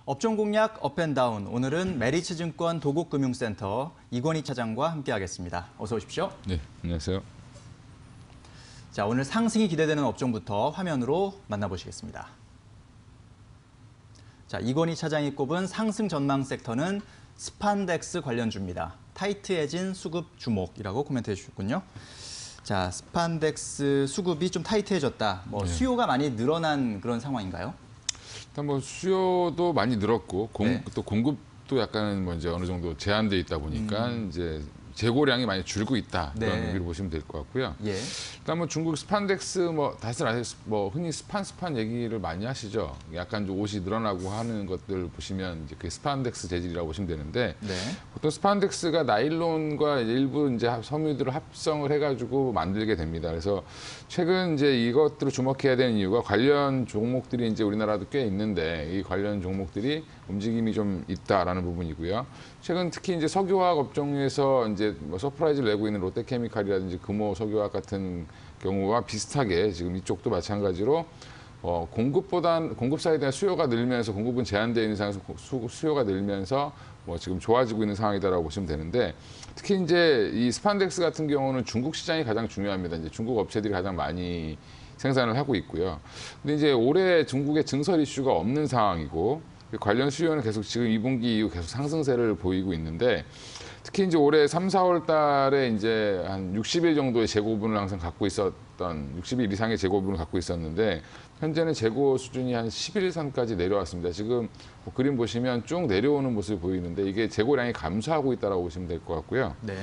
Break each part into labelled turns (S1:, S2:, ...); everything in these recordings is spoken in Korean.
S1: 업종 공략 업앤다운. 오늘은 메리츠증권 도곡금융센터 이권희 차장과 함께하겠습니다. 어서 오십시오.
S2: 네, 안녕하세요.
S1: 자, 오늘 상승이 기대되는 업종부터 화면으로 만나보시겠습니다. 자, 이권희 차장이 꼽은 상승 전망 섹터는 스판덱스 관련주입니다. 타이트해진 수급 주목이라고 코멘트해 주셨군요. 자, 스판덱스 수급이 좀 타이트해졌다. 수요가 많이 늘어난 그런 상황인가요?
S2: 일단 수요도 많이 늘었고
S1: 네.
S2: 또 공급도 약간 이제 어느 정도 제한돼 있다 보니까 이제 재고량이 많이 줄고 있다 그런
S1: 네.
S2: 의미로 보시면 될 것 같고요.
S1: 예.
S2: 일단 중국 스판덱스 다들 흔히 스판 얘기를 많이 하시죠. 약간 좀 옷이 늘어나고 하는 것들 보시면 이제 그 스판덱스 재질이라고 보시면 되는데
S1: 네.
S2: 보통 스판덱스가 나일론과 일부 이제 섬유들을 합성을 해가지고 만들게 됩니다. 그래서 최근 이제 이것들을 주목해야 되는 이유가 관련 종목들이 이제 우리나라도 꽤 있는데 이 관련 종목들이 움직임이 좀 있다라는 부분이고요. 최근 특히 이제 석유화학 업종에서 이제 서프라이즈를 내고 있는 롯데케미칼이라든지 금호 석유화학 같은 경우와 비슷하게 지금 이쪽도 마찬가지로 공급 사이드에 수요가 늘면서 공급은 제한되어 있는 상황에서 수요가 늘면서 지금 좋아지고 있는 상황이다라고 보시면 되는데 특히 이제 이 스판덱스 같은 경우는 중국 시장이 가장 중요합니다. 이제 중국 업체들이 가장 많이 생산을 하고 있고요. 근데 이제 올해 중국의 증설 이슈가 없는 상황이고 관련 수요는 계속 지금 2분기 이후 계속 상승세를 보이고 있는데 특히 이제 올해 3, 4월 달에 이제 한 60일 정도의 재고분을 항상 갖고 있었던 60일 이상의 재고분을 갖고 있었는데 현재는 재고 수준이 한 11일 선까지 내려왔습니다. 지금 그림 보시면 쭉 내려오는 모습이 보이는데 이게 재고량이 감소하고 있다라고 보시면 될 것 같고요.
S1: 네.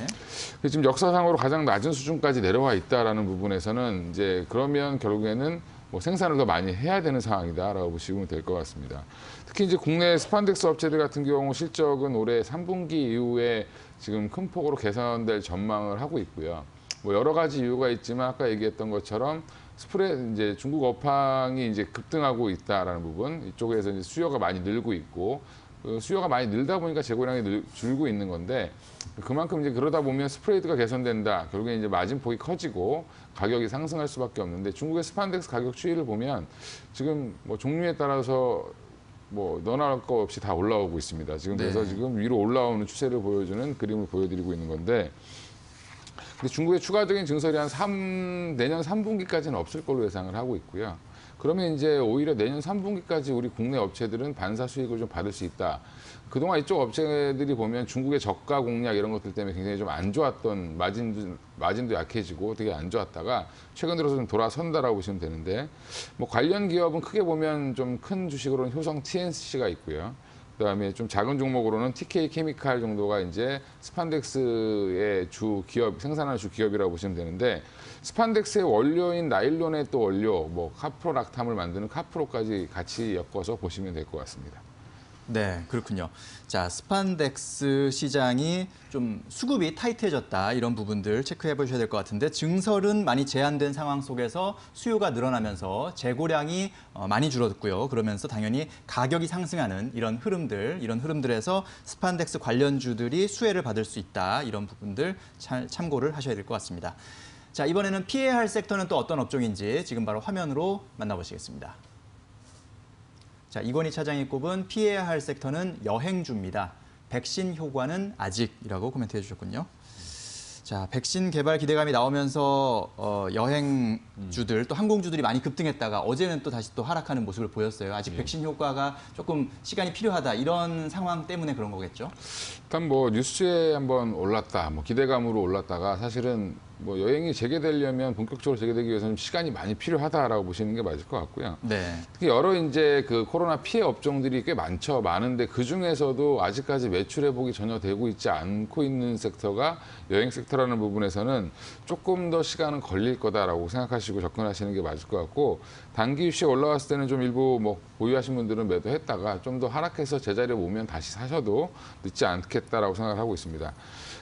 S2: 지금 역사상으로 가장 낮은 수준까지 내려와 있다라는 부분에서는 이제 그러면 결국에는 생산을 더 많이 해야 되는 상황이다라고 보시면 될 것 같습니다. 특히 이제 국내 스판덱스 업체들 같은 경우 실적은 올해 3분기 이후에 지금 큰 폭으로 개선될 전망을 하고 있고요. 여러 가지 이유가 있지만 아까 얘기했던 것처럼 이제 중국 업황이 이제 급등하고 있다라는 부분, 이쪽에서 이제 수요가 많이 늘고 있고 수요가 많이 늘다 보니까 재고량이 줄고 있는 건데 그만큼 이제 그러다 보면 스프레드가 개선된다. 결국에 이제 마진폭이 커지고 가격이 상승할 수밖에 없는데 중국의 스판덱스 가격 추이를 보면 지금 종류에 따라서 너나 할 거 없이 다 올라오고 있습니다. 지금 그래서 지금 위로 올라오는 추세를 보여주는 그림을 보여드리고 있는 건데 근데 중국의 추가적인 증설이 내년 3분기까지는 없을 걸로 예상을 하고 있고요. 그러면 이제 오히려 내년 3분기까지 우리 국내 업체들은 반사 수익을 좀 받을 수 있다. 그동안 이쪽 업체들이 보면 중국의 저가 공략 이런 것들 때문에 굉장히 좀 안 좋았던 마진도 약해지고 되게 안 좋았다가 최근 들어서 좀 돌아선다라고 보시면 되는데 관련 기업은 크게 보면 좀 큰 주식으로는 효성 TNC가 있고요. 그다음에 좀 작은 종목으로는 TK 케미칼 정도가 이제 스판덱스의 주 기업, 생산하는 주 기업이라고 보시면 되는데 스판덱스의 원료인 나일론의 또 원료, 카프로락탐을 만드는 카프로까지 같이 엮어서 보시면 될 것 같습니다.
S1: 네, 그렇군요. 자, 스판덱스 시장이 좀 수급이 타이트해졌다 이런 부분들 체크해 보셔야 될 것 같은데 증설은 많이 제한된 상황 속에서 수요가 늘어나면서 재고량이 많이 줄었고요. 그러면서 당연히 가격이 상승하는 이런 흐름들에서 스판덱스 관련주들이 수혜를 받을 수 있다. 이런 부분들 참고를 하셔야 될 것 같습니다. 자, 이번에는 피해야 할 섹터는 또 어떤 업종인지 지금 바로 화면으로 만나보시겠습니다. 자, 이권희 차장이 꼽은 피해야 할 섹터는 여행주입니다. 백신 효과는 아직이라고 코멘트해 주셨군요. 자, 백신 개발 기대감이 나오면서 여행주들 또 항공주들이 많이 급등했다가 어제는 또 다시 또 하락하는 모습을 보였어요. 아직 백신 효과가 조금 시간이 필요하다 이런 상황 때문에 그런 거겠죠?
S2: 일단 뉴스에 한번 올랐다, 기대감으로 올랐다가 사실은 여행이 재개되려면 본격적으로 재개되기 위해서는 시간이 많이 필요하다라고 보시는 게 맞을 것 같고요.
S1: 네.
S2: 특히 여러 이제 그 코로나 피해 업종들이 꽤 많은데 그 중에서도 아직까지 매출 회복이 전혀 되고 있지 않고 있는 섹터가 여행 섹터라는 부분에서는 조금 더 시간은 걸릴 거다라고 생각하시고 접근하시는 게 맞을 것 같고 단기 이슈에 올라왔을 때는 좀 일부 보유하신 분들은 매도했다가 좀 더 하락해서 제자리에 오면 다시 사셔도 늦지 않겠다라고 생각을 하고 있습니다.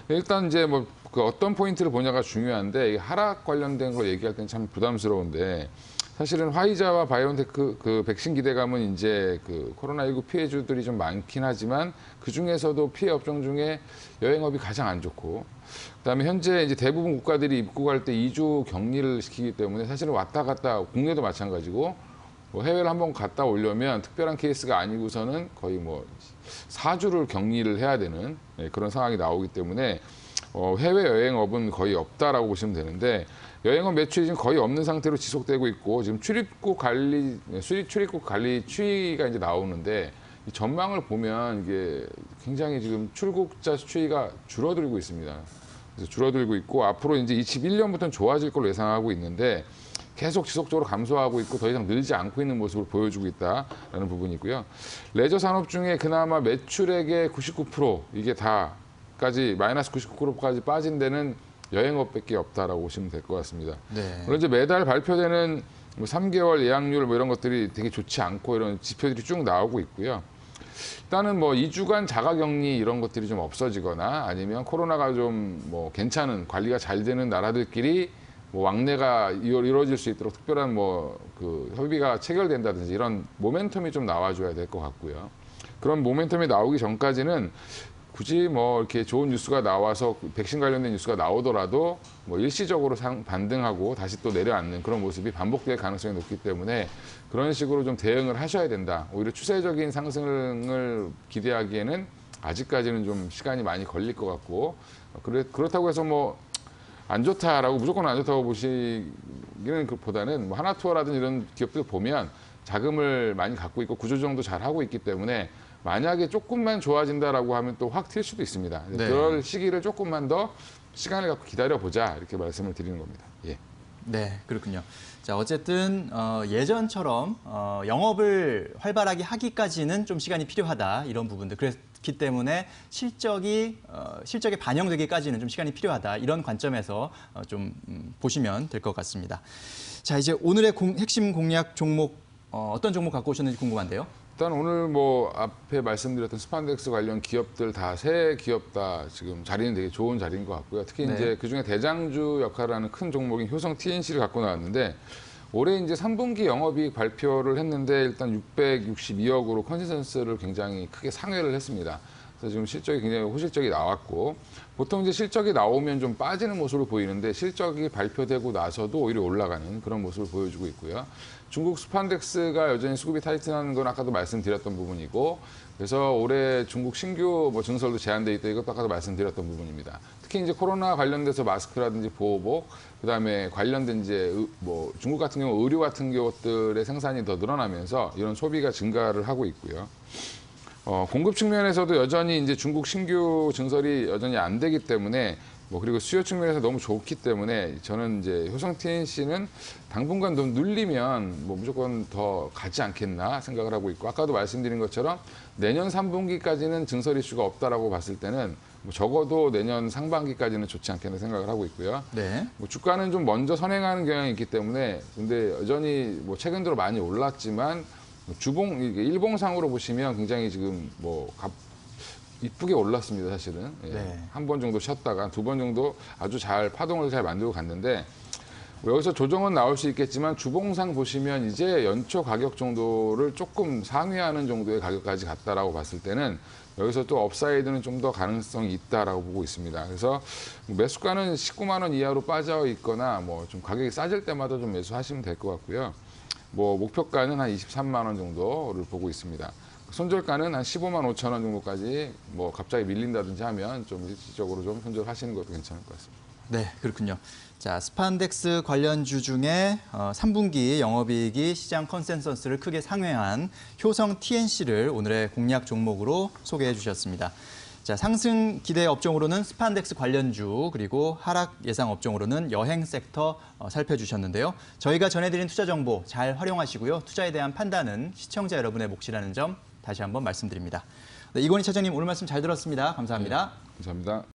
S2: 일단 이제 그 어떤 포인트를 보냐가 중요한데 이 하락 관련된 거 얘기할 때는 참 부담스러운데 사실은 화이자와 바이오엔테크 그 백신 기대감은 이제 그 코로나19 피해주들이 좀 많긴 하지만 그 중에서도 피해 업종 중에 여행업이 가장 안 좋고 그다음에 현재 이제 대부분 국가들이 입국할 때 2주 격리를 시키기 때문에 사실은 왔다 갔다 국내도 마찬가지고 뭐 해외를 한번 갔다 오려면 특별한 케이스가 아니고서는 거의 뭐 4주를 격리를 해야 되는 그런 상황이 나오기 때문에 해외 여행업은 거의 없다라고 보시면 되는데 여행업 매출이 지금 거의 없는 상태로 지속되고 있고 지금 출입국 관리 추이가 이제 나오는데 이 전망을 보면 이게 굉장히 지금 출국자 추이가 줄어들고 있습니다. 그래서 줄어들고 있고 앞으로 이제 21년부터는 좋아질 걸로 예상하고 있는데 계속 지속적으로 감소하고 있고 더 이상 늘지 않고 있는 모습을 보여주고 있다라는 부분이고요. 레저 산업 중에 그나마 매출액의 99% 이게 다까지 마이너스 99%까지 빠진 데는 여행업밖에 없다라고 보시면 될 것 같습니다.
S1: 네.
S2: 물론 이제 매달 발표되는 뭐 3개월 예약률 뭐 이런 것들이 되게 좋지 않고 이런 지표들이 쭉 나오고 있고요. 일단은 뭐 2주간 자가격리 이런 것들이 좀 없어지거나 아니면 코로나가 좀 뭐 괜찮은 관리가 잘 되는 나라들끼리 뭐 왕래가 이루어질 수 있도록 특별한 뭐 그 협의가 체결된다든지 이런 모멘텀이 좀 나와줘야 될 것 같고요. 그런 모멘텀이 나오기 전까지는 굳이 뭐 이렇게 좋은 뉴스가 나와서 백신 관련된 뉴스가 나오더라도 뭐 일시적으로 반등하고 다시 또 내려앉는 그런 모습이 반복될 가능성이 높기 때문에 그런 식으로 좀 대응을 하셔야 된다. 오히려 추세적인 상승을 기대하기에는 아직까지는 좀 시간이 많이 걸릴 것 같고 그렇다고 해서 뭐 안 좋다라고 무조건 안 좋다고 보시기는 보다는 뭐 하나투어라든지 이런 기업들 보면 자금을 많이 갖고 있고 구조조정도 잘 하고 있기 때문에 만약에 조금만 좋아진다라고 하면 또 확 튈 수도 있습니다.
S1: 네.
S2: 그럴 시기를 조금만 더 시간을 갖고 기다려보자 이렇게 말씀을 드리는 겁니다. 예.
S1: 네, 그렇군요. 자, 어쨌든 예전처럼 영업을 활발하게 하기까지는 좀 시간이 필요하다 이런 부분들. 그렇기 때문에 실적에 반영되기까지는 좀 시간이 필요하다 이런 관점에서 좀 보시면 될 것 같습니다. 자, 이제 오늘의 핵심 공략 종목 어떤 종목 갖고 오셨는지 궁금한데요.
S2: 일단 오늘 뭐 앞에 말씀드렸던 스판덱스 관련 기업들 다 세 기업 다 지금 자리는 되게 좋은 자리인 것 같고요. 특히
S1: 네.
S2: 이제 그중에 대장주 역할을 하는 큰 종목인 효성 TNC를 갖고 나왔는데 올해 이제 3분기 영업이익 발표를 했는데 일단 662억으로 컨센서스를 굉장히 크게 상회를 했습니다. 그래서 지금 실적이 굉장히 호실적이 나왔고 보통 이제 실적이 나오면 좀 빠지는 모습을 보이는데 실적이 발표되고 나서도 오히려 올라가는 그런 모습을 보여주고 있고요. 중국 스판덱스가 여전히 수급이 타이트한 건 아까도 말씀드렸던 부분이고 그래서 올해 중국 신규 뭐 증설도 제한돼 있다 이것도 아까도 말씀드렸던 부분입니다. 특히 이제 코로나 관련돼서 마스크라든지 보호복 그다음에 관련된 이제 뭐 중국 같은 경우 의류 같은 것들의 생산이 더 늘어나면서 이런 소비가 증가를 하고 있고요. 공급 측면에서도 여전히 이제 중국 신규 증설이 여전히 안 되기 때문에 뭐 그리고 수요 측면에서 너무 좋기 때문에 저는 이제 효성 TNC는 당분간 좀 눌리면 뭐 무조건 더 가지 않겠나 생각을 하고 있고 아까도 말씀드린 것처럼 내년 3분기까지는 증설 이슈가 없다라고 봤을 때는 뭐 적어도 내년 상반기까지는 좋지 않겠나 생각을 하고 있고요.
S1: 네.
S2: 뭐 주가는 좀 먼저 선행하는 경향이 있기 때문에 근데 여전히 뭐 최근 들어 많이 올랐지만 일봉상으로 보시면 굉장히 지금 뭐 이쁘게 올랐습니다, 사실은. 예.
S1: 네.
S2: 한 번 정도 쉬었다가 두 번 정도 아주 잘 파동을 잘 만들고 갔는데 뭐 여기서 조정은 나올 수 있겠지만 주봉상 보시면 이제 연초 가격 정도를 조금 상회하는 정도의 가격까지 갔다라고 봤을 때는 여기서 또 업사이드는 좀 더 가능성이 있다라고 보고 있습니다. 그래서 매수가는 19만 원 이하로 빠져 있거나 뭐 좀 가격이 싸질 때마다 좀 매수하시면 될 것 같고요. 뭐 목표가는 한 23만 원 정도를 보고 있습니다. 손절가는 한 15만 5천 원 정도까지 뭐 갑자기 밀린다든지 하면 좀 일시적으로 좀 손절하시는 것도 괜찮을 것 같습니다.
S1: 네, 그렇군요. 자, 스판덱스 관련주 중에 3분기 영업이익이 시장 컨센서스를 크게 상회한 효성 TNC를 오늘의 공략 종목으로 소개해 주셨습니다. 자, 상승 기대 업종으로는 스판덱스 관련주 그리고 하락 예상 업종으로는 여행 섹터 살펴주셨는데요. 저희가 전해드린 투자 정보 잘 활용하시고요. 투자에 대한 판단은 시청자 여러분의 몫이라는 점 다시 한번 말씀드립니다. 네, 이건희 차장님 오늘 말씀 잘 들었습니다. 감사합니다.
S2: 네, 감사합니다.